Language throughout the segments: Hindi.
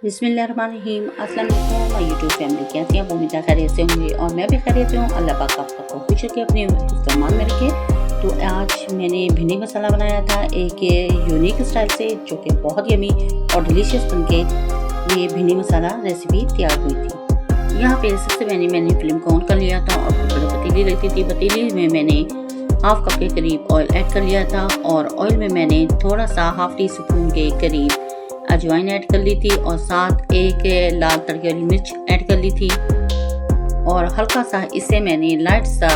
बिस्मिल्लाहिर्रहमानिर्रहीम। अस्सलाम वालेकुम माय यूट्यूब फैमिली, कैसे हैं? उम्मीद है खैरियत से होंगे और मैं भी खैरियत से हूँ। अल्लाह पाक आप सबको खुश रखे, अपने इस्तेमाल में रखे। तो आज मैंने भिंडी मसाला बनाया था एक यूनिक स्टाइल से, जो कि बहुत यमी और डिलीशियस बनके ये भिंडी मसाला रेसिपी तैयार हुई थी। यहाँ पे सबसे मैंने फ्लेम को ऑन कर लिया था और पतीली रखी थी। पतीली में मैंने हाफ कप के करीब ऑयल ऐड कर लिया था और ऑयल में मैंने थोड़ा सा हाफ टी स्पून के करीब अजवाइन ऐड कर ली थी और साथ एक लाल तड़के वाली मिर्च ऐड कर ली थी और हल्का सा इसे मैंने लाइट सा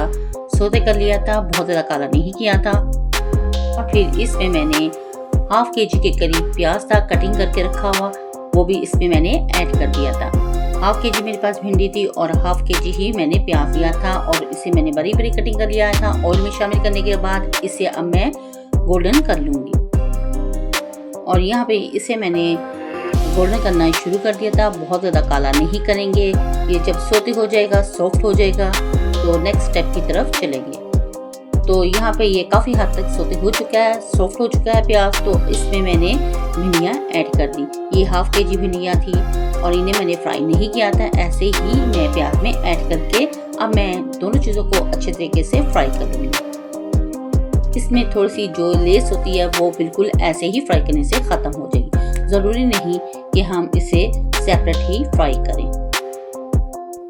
सौते कर लिया था, बहुत ज़्यादा काला नहीं किया था। और फिर इसमें मैंने हाफ केजी के करीब प्याज था कटिंग करके रखा हुआ, वो भी इसमें मैंने ऐड कर दिया था। हाफ केजी मेरे पास भिंडी थी और हाफ केजी ही मैंने प्याज लिया था और इसे मैंने बड़ी बड़ी कटिंग कर लिया था। ऑयल में शामिल करने के बाद इसे अब मैं गोल्डन कर लूँगी और यहाँ पे इसे मैंने गोल्डन करना शुरू कर दिया था। बहुत ज़्यादा काला नहीं करेंगे, ये जब सोते हो जाएगा, सॉफ्ट हो जाएगा तो नेक्स्ट स्टेप की तरफ चलेंगे। तो यहाँ पे ये काफ़ी हद तक सोते हो चुका है, सॉफ्ट हो चुका है प्याज। तो इसमें मैंने भिंडियाँ ऐड कर दी। ये हाफ केजी भिंडियाँ थी और इन्हें मैंने फ्राई नहीं किया था, ऐसे ही मैं प्याज में ऐड करके अब मैं दोनों चीज़ों को अच्छे तरीके से फ्राई कर लूँगी। इसमें थोड़ी सी जो लेस होती है वो बिल्कुल ऐसे ही फ्राई करने से ख़त्म हो जाएगी। ज़रूरी नहीं कि हम इसे सेपरेट ही फ्राई करें।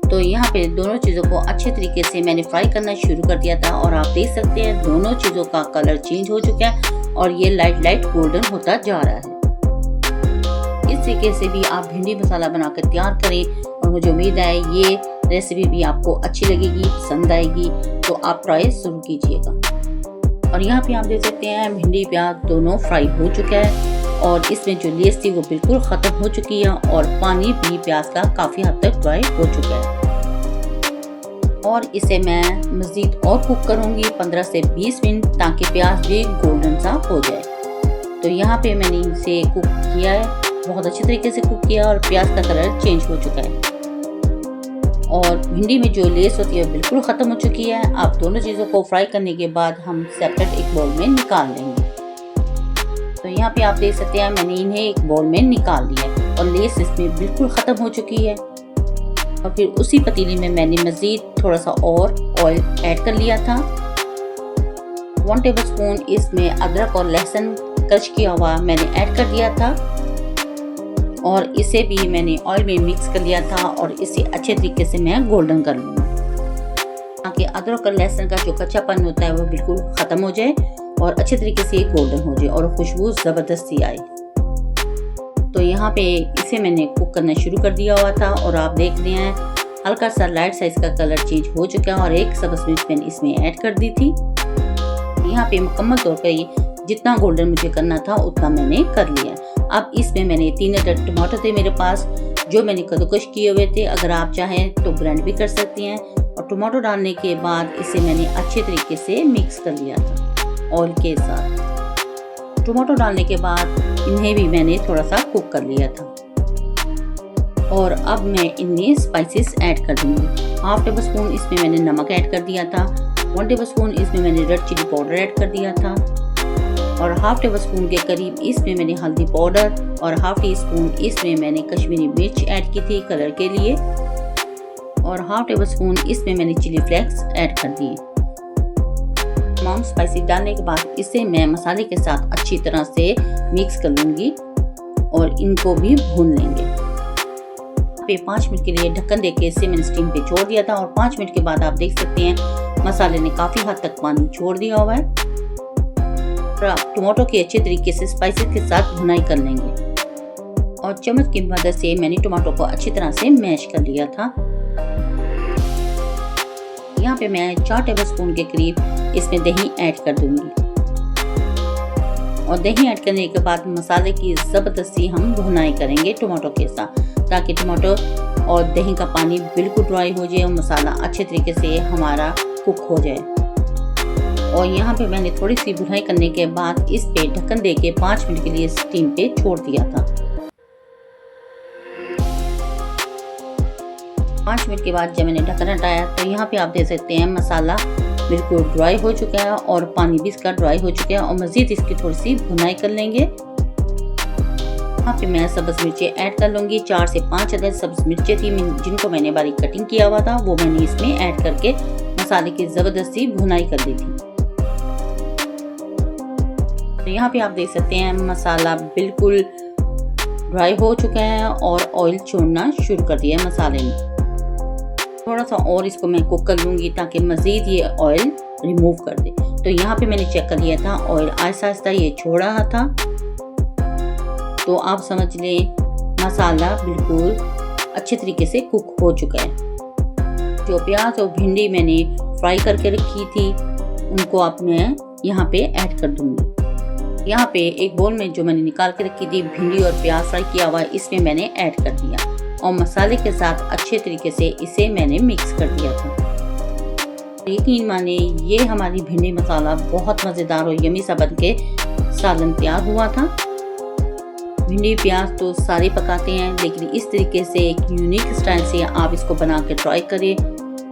तो यहाँ पे दोनों चीज़ों को अच्छे तरीके से मैंने फ्राई करना शुरू कर दिया था और आप देख सकते हैं दोनों चीज़ों का कलर चेंज हो चुका है और ये लाइट गोल्डन होता जा रहा है। इस तरीके से भी आप भिंडी मसाला बनाकर तैयार करें और मुझे उम्मीद है ये रेसिपी भी आपको अच्छी लगेगी, पसंद आएगी। तो आप ट्राई ज़रूर कीजिएगा। और यहाँ पे आप देख सकते हैं भिंडी प्याज दोनों फ्राई हो चुका है और इसमें जो लेस थी वो बिल्कुल ख़त्म हो चुकी है और पानी भी प्याज का काफ़ी हद तक ड्राई हो चुका है। और इसे मैं मज़ीद और कुक करूँगी 15 से 20 मिनट, ताकि प्याज भी गोल्डन सा हो जाए। तो यहाँ पे मैंने इसे कुक किया है, बहुत अच्छे तरीके से कुक किया और प्याज का कलर चेंज हो चुका है और भिंडी में जो लेस होती है बिल्कुल ख़त्म हो चुकी है। अब दोनों चीज़ों को फ्राई करने के बाद हम सेपरेट एक बाउल में निकाल लेंगे। तो यहाँ पे आप देख सकते हैं मैंने इन्हें एक बाउल में निकाल लिया और लेस इसमें बिल्कुल ख़त्म हो चुकी है। और फिर उसी पतीली में मैंने मज़ीद थोड़ा सा और ऑयल ऐड कर लिया था। 1 टेबलस्पून इसमें अदरक और लहसुन क्रश किया हुआ मैंने ऐड कर दिया था और इसे भी मैंने ऑयल में मिक्स कर लिया था और इसे अच्छे तरीके से मैं गोल्डन कर लूँगी, ताकि अदरक और लहसुन का जो कच्चापन होता है वो बिल्कुल ख़त्म हो जाए और अच्छे तरीके से गोल्डन हो जाए और खुशबू ज़बरदस्ती आए। तो यहाँ पे इसे मैंने कुक करना शुरू कर दिया हुआ था और आप देख रहे हैं हल्का सा लाइट साइज का कलर चेंज हो चुका है और एक सब्ज़ मिर्च मैंने इसमें ऐड कर दी थी। यहाँ पे मुकम्मल तौर पर जितना गोल्डन मुझे करना था उतना मैंने कर लिया। अब इसमें मैंने 3 अदर टमाटर थे मेरे पास, जो मैंने कद्दूकश किए हुए थे। अगर आप चाहें तो ग्राइंड भी कर सकती हैं। और टमाटो डालने के बाद इसे मैंने अच्छे तरीके से मिक्स कर लिया था ऑयल के साथ। टमाटो डालने के बाद इन्हें भी मैंने थोड़ा सा कुक कर लिया था और अब मैं इनमें स्पाइसेस ऐड कर दूँगी। हाफ टेबल स्पून इसमें मैंने नमक ऐड कर दिया था, 1 टेबल स्पून इसमें मैंने रेड चिली पाउडर ऐड कर दिया था और हाफ टेबल स्पून के करीब इसमें मैंने हल्दी पाउडर और हाफ टी स्पून इसमें मैंने कश्मीरी मिर्च ऐड की थी कलर के लिए और हाफ टेबल स्पून इसमें मैंने चिली फ्लेक्स ऐड कर दिए। तमाम स्पाइसी डालने के बाद इसे मैं मसाले के साथ अच्छी तरह से मिक्स कर लूँगी और इनको भी भून लेंगे। पे 5 मिनट के लिए ढक्कन देके इसे मैंने स्टीम पे छोड़ दिया था और 5 मिनट के बाद आप देख सकते हैं मसाले ने काफ़ी हद तक पानी छोड़ दिया हुआ है। टमाटो की अच्छे तरीके से स्पाइसेस के साथ भुनाई कर लेंगे और चम्मच की मदद से मैंने टमाटो को अच्छी तरह से मैश कर लिया था। यहाँ पे मैं 4 टेबलस्पून के करीब इसमें दही ऐड कर दूंगी और दही ऐड करने के बाद मसाले की ज़बरदस्ती हम भुनाई करेंगे टमाटो के साथ, ताकि टमाटो और दही का पानी बिल्कुल ड्राई हो जाए और मसाला अच्छे तरीके से हमारा कुक हो जाए। और यहाँ पे मैंने थोड़ी सी भुनाई करने के बाद इस पे ढक्कन देके 5 मिनट के लिए स्टीम पे छोड़ दिया था। 5 मिनट के बाद जब मैंने ढक्कन हटाया तो यहाँ पे आप देख सकते हैं मसाला बिल्कुल ड्राई हो चुका है और पानी भी इसका ड्राई हो चुका है और मज़ीद इसकी थोड़ी सी भुनाई कर लेंगे। यहाँ पे मैं सब्ज़ मिर्चें ऐड कर लूँगी। 4 से 5 अदद सब्ज़ मिर्चें थी जिनको मैंने बारीक कटिंग किया हुआ था, वो मैंने इसमें ऐड करके मसाले की ज़बरदस्ती भुनाई कर दी थी। तो यहाँ पे आप देख सकते हैं मसाला बिल्कुल ड्राई हो चुका है और ऑयल छोड़ना शुरू कर दिया है मसाले ने। थोड़ा सा और इसको मैं कुक कर लूँगी ताकि मज़ीद ये ऑयल रिमूव कर दे। तो यहाँ पे मैंने चेक कर लिया था, ऑयल आहिस्ता आहिस्ता ये छोड़ रहा था। तो आप समझ लें मसाला बिल्कुल अच्छे तरीके से कुक हो चुका है। जो प्याज और भिंडी मैंने फ्राई करके रखी थी उनको अब मैं यहाँ पे ऐड कर दूँगी। यहाँ पे एक बोल में जो मैंने निकाल के रखी थी भिंडी और प्याज फ्राई किया हुआ इसमें मैंने ऐड कर दिया और मसाले के साथ अच्छे तरीके से इसे मैंने मिक्स कर दिया था। यकीन माने ये हमारी भिंडी मसाला बहुत मज़ेदार और यमी सा बन के सालन तैयार हुआ था। भिंडी प्याज तो सारे पकाते हैं, लेकिन इस तरीके से एक यूनिक स्टाइल से आप इसको बना के ट्राई करें,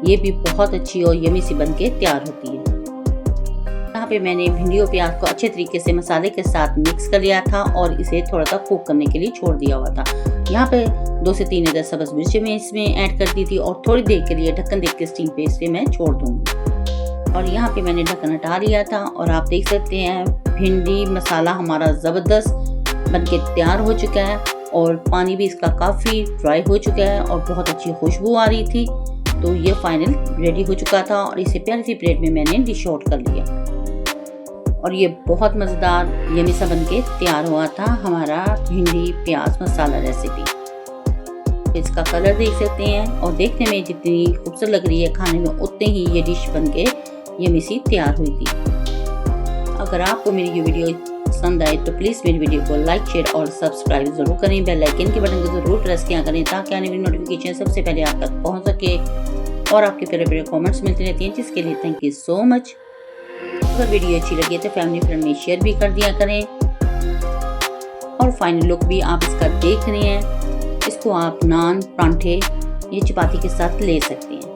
ये भी बहुत अच्छी और यमी सी बन के तैयार होती है। यहाँ पे मैंने भिंडी और प्याज को अच्छे तरीके से मसाले के साथ मिक्स कर लिया था और इसे थोड़ा सा कुक करने के लिए छोड़ दिया हुआ था। यहाँ पे 2 से 3 अदद सब्ज़ मिर्चें मैं इसमें ऐड कर दी थी और थोड़ी देर के लिए ढक्कन देख के स्टीम पे इसे मैं छोड़ दूँगी। और यहाँ पे मैंने ढक्कन हटा लिया था और आप देख सकते हैं भिंडी मसाला हमारा ज़बरदस्त बन के तैयार हो चुका है और पानी भी इसका काफ़ी ड्राई हो चुका है और बहुत अच्छी खुशबू आ रही थी। तो ये फाइनल रेडी हो चुका था और इसे प्यारी सी प्लेट में मैंने डिश आउट कर लिया और ये बहुत मज़ेदार यमी सा बन के तैयार हुआ था हमारा भिंडी प्याज मसाला रेसिपी। इसका कलर देख सकते हैं और देखने में जितनी खूबसूरत लग रही है, खाने में उतने ही ये डिश बन के यमी सी तैयार हुई थी। अगर आपको मेरी ये वीडियो पसंद आए तो प्लीज़ मेरी वीडियो को लाइक शेयर और सब्सक्राइब ज़रूर करें। बेल आइकन के बटन को ज़रूर प्रेस किया करें ताकि आने वाली नोटिफिकेशन सबसे पहले आप तक पहुँच सके और आपके प्यारे प्यारे कॉमेंट्स मिलती रहती हैं, जिसके लिए थैंक यू सो मच। अगर वीडियो अच्छी लगी तो फैमिली फ्रेंड में शेयर भी कर दिया करें। और फाइनल लुक भी आप इसका देख रहे हैं, इसको आप नान, परांठे या चपाती के साथ ले सकते हैं।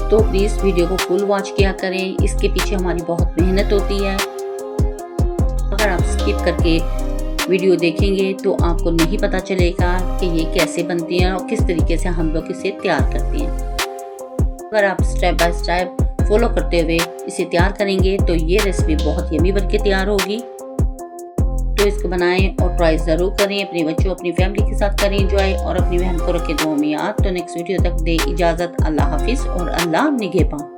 तो प्लीज़ वीडियो को फुल वॉच किया करें, इसके पीछे हमारी बहुत मेहनत होती है। अगर आप स्किप करके वीडियो देखेंगे तो आपको नहीं पता चलेगा कि ये कैसे बनती है और किस तरीके से हम लोग इसे तैयार करते हैं। अगर आप स्टेप बाय स्टेप फॉलो करते हुए इसे तैयार करेंगे तो ये रेसिपी बहुत यमी बन के तैयार होगी। तो इसको बनाएं और ट्राई ज़रूर करें। अपने बच्चों अपनी फैमिली के साथ करें एंजॉय और अपनी बहन को रखें दुआ में याद। तो नेक्स्ट वीडियो तक दे इजाज़त। अल्लाह हाफिज़ और अल्लाह निगहबान।